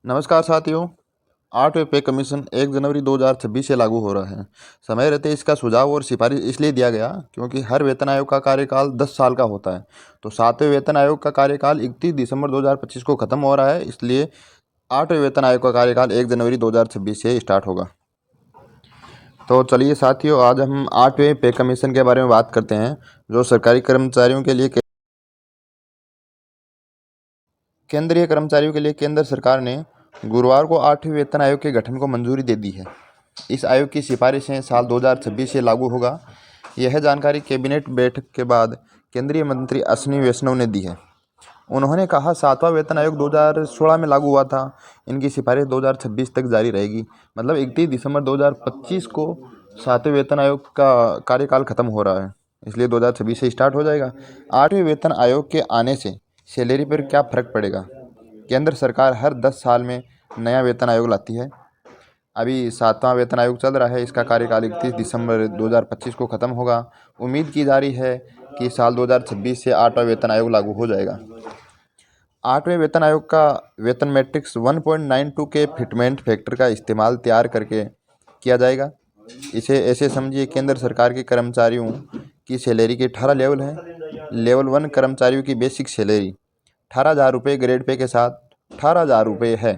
नमस्कार साथियों। 8वें पे कमीशन 1 जनवरी 2026 से लागू हो रहा है। समय रहते इसका सुझाव और सिफारिश इसलिए दिया गया क्योंकि हर वेतन आयोग का कार्यकाल 10 साल का होता है। तो 7वें वेतन आयोग का कार्यकाल 31 दिसंबर 2025 को खत्म हो रहा है, इसलिए 8वें वेतन आयोग का कार्यकाल 1 जनवरी 2026 से स्टार्ट होगा। तो चलिए साथियों, आज हम 8वें पे कमीशन के बारे में बात करते हैं, जो सरकारी कर्मचारियों के लिए केंद्रीय कर्मचारियों के लिए केंद्र सरकार ने गुरुवार को 8वें वेतन आयोग के गठन को मंजूरी दे दी है। इस आयोग की सिफारिशें साल 2026 से लागू होगा। यह जानकारी कैबिनेट बैठक के बाद केंद्रीय मंत्री अश्विनी वैष्णव ने दी है। उन्होंने कहा 7वां वेतन आयोग 2016 में लागू हुआ था। इनकी सिफारिश 2026 तक जारी रहेगी। मतलब 31 दिसंबर 2025 को 7वें वेतन आयोग का कार्यकाल खत्म हो रहा है, इसलिए 2026 से स्टार्ट हो जाएगा। 8वें वेतन आयोग के आने से सैलरी पर क्या फ़र्क पड़ेगा? केंद्र सरकार हर 10 साल में नया वेतन आयोग लाती है। अभी 7वां वेतन आयोग चल रहा है, इसका कार्यकाल 31 दिसंबर 2025 को ख़त्म होगा। उम्मीद की जा रही है कि साल 2026 से 8वां वेतन आयोग लागू हो जाएगा। 8वें वेतन आयोग का वेतन मैट्रिक्स 1.92 के फिटमेंट फैक्टर का इस्तेमाल तैयार करके किया जाएगा। इसे ऐसे समझिए, केंद्र सरकार के कर्मचारियों की सैलरी के 18 लेवल हैं। लेवल 1 कर्मचारियों की बेसिक सैलरी 18,000 रुपये ग्रेड पे के साथ 18,000 रुपये है।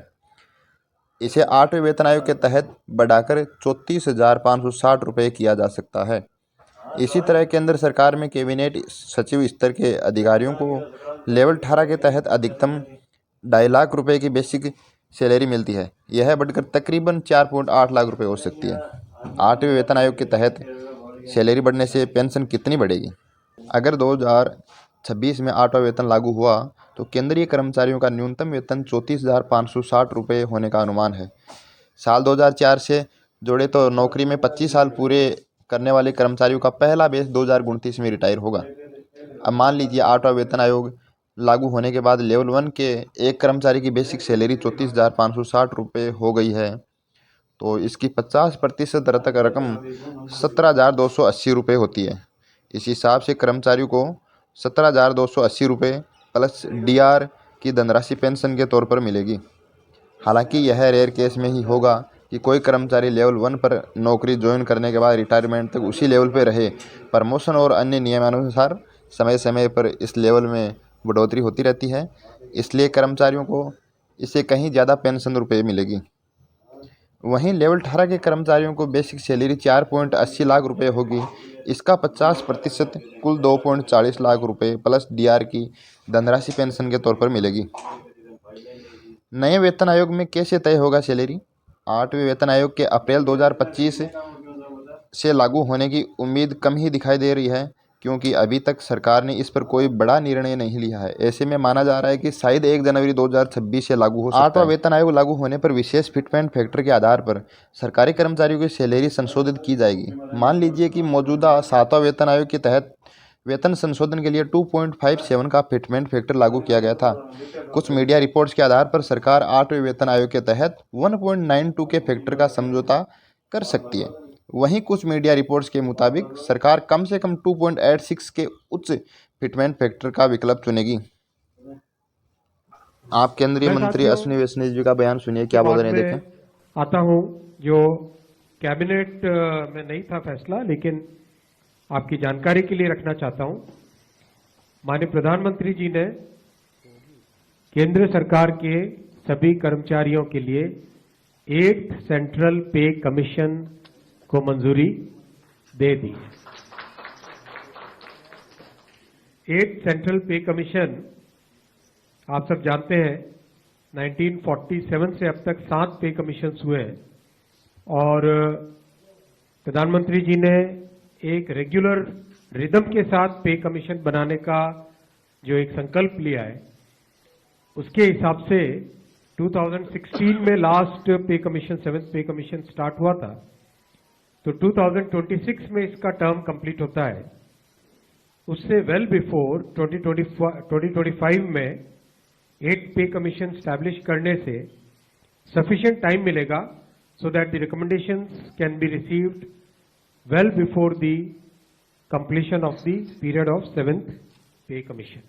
इसे 8वें वेतन आयोग के तहत बढ़ाकर 34,560 रुपये किया जा सकता है। इसी तरह केंद्र सरकार में कैबिनेट सचिव स्तर के अधिकारियों को लेवल 18 के तहत अधिकतम 2.5 लाख रुपए की बेसिक सैलरी मिलती है। यह बढ़कर तकरीबन 4.8 लाख रुपए हो सकती है। 8वें वेतन आयोग के तहत सैलरी बढ़ने से पेंशन कितनी बढ़ेगी? अगर 2026 में 8वां वेतन लागू हुआ तो केंद्रीय कर्मचारियों का न्यूनतम वेतन 34,560 रुपये होने का अनुमान है। साल 2004 से जोड़े तो नौकरी में 25 साल पूरे करने वाले कर्मचारियों का पहला बैच 2029 में रिटायर होगा। अब मान लीजिए 8वां वेतन आयोग लागू होने के बाद लेवल 1 के एक कर्मचारी की बेसिक सैलरी 34,560 रुपये हो गई है, तो इसकी 50% तक रकम 17,280 रुपये होती है। इस हिसाब से कर्मचारियों को 17,280 रुपये प्लस डीआर की धनराशि पेंशन के तौर पर मिलेगी। हालांकि यह रेयर केस में ही होगा कि कोई कर्मचारी लेवल 1 पर नौकरी ज्वाइन करने के बाद रिटायरमेंट तक उसी लेवल पर रहे। प्रमोशन और अन्य नियमानुसार समय समय पर इस लेवल में बढ़ोतरी होती रहती है, इसलिए कर्मचारियों को इससे कहीं ज़्यादा पेंशन रुपये मिलेगी। वहीं लेवल 18 के कर्मचारियों को बेसिक सैलरी 4.80 लाख रुपये होगी। इसका 50% कुल 2.40 लाख रुपये प्लस डीआर की धनराशि पेंशन के तौर पर मिलेगी। नए वेतन आयोग में कैसे तय होगा सैलरी? 8वें वेतन आयोग के अप्रैल 2025 से लागू होने की उम्मीद कम ही दिखाई दे रही है, क्योंकि अभी तक सरकार ने इस पर कोई बड़ा निर्णय नहीं लिया है। ऐसे में माना जा रहा है कि शायद 1 जनवरी 2026 से लागू हो सकता है। 8वां वेतन आयोग लागू होने पर विशेष फिटमेंट फैक्टर के आधार पर सरकारी कर्मचारियों की सैलरी संशोधित की जाएगी। मान लीजिए कि मौजूदा 7वां वेतन आयोग के तहत वेतन संशोधन के लिए 2.57 का फिटमेंट फैक्टर लागू किया गया था। कुछ मीडिया रिपोर्ट्स के आधार पर सरकार 8वें वेतन आयोग के तहत 1.92 के फैक्टर का समझौता कर सकती है। वहीं कुछ मीडिया रिपोर्ट्स के मुताबिक सरकार कम से कम 2.86 के उच्च फिटमेंट फैक्टर का विकल्प चुनेगी। आप केंद्रीय मंत्री अश्विनी वैष्णव जी का बयान सुनिए, क्या बोल रहे हैं, देखें। आता हूं, जो कैबिनेट में नहीं था फैसला, लेकिन आपकी जानकारी के लिए रखना चाहता हूं। माननीय प्रधानमंत्री जी ने केंद्र सरकार के सभी कर्मचारियों के लिए 8th सेंट्रल पे कमीशन को मंजूरी दे दी। 8th सेंट्रल पे कमीशन आप सब जानते हैं 1947 से अब तक 7 पे कमीशन हुए हैं, और प्रधानमंत्री जी ने एक रेगुलर रिदम के साथ पे कमीशन बनाने का जो एक संकल्प लिया है, उसके हिसाब से 2016 में लास्ट पे कमीशन 7th पे कमीशन स्टार्ट हुआ था, तो 2026 में इसका टर्म कंप्लीट होता है। उससे वेल बिफोर 2025 में 8th पे कमीशन स्टैब्लिश करने से सफिशिएंट टाइम मिलेगा, so that the recommendations can be received well before the completion of the period of 7th pay commission.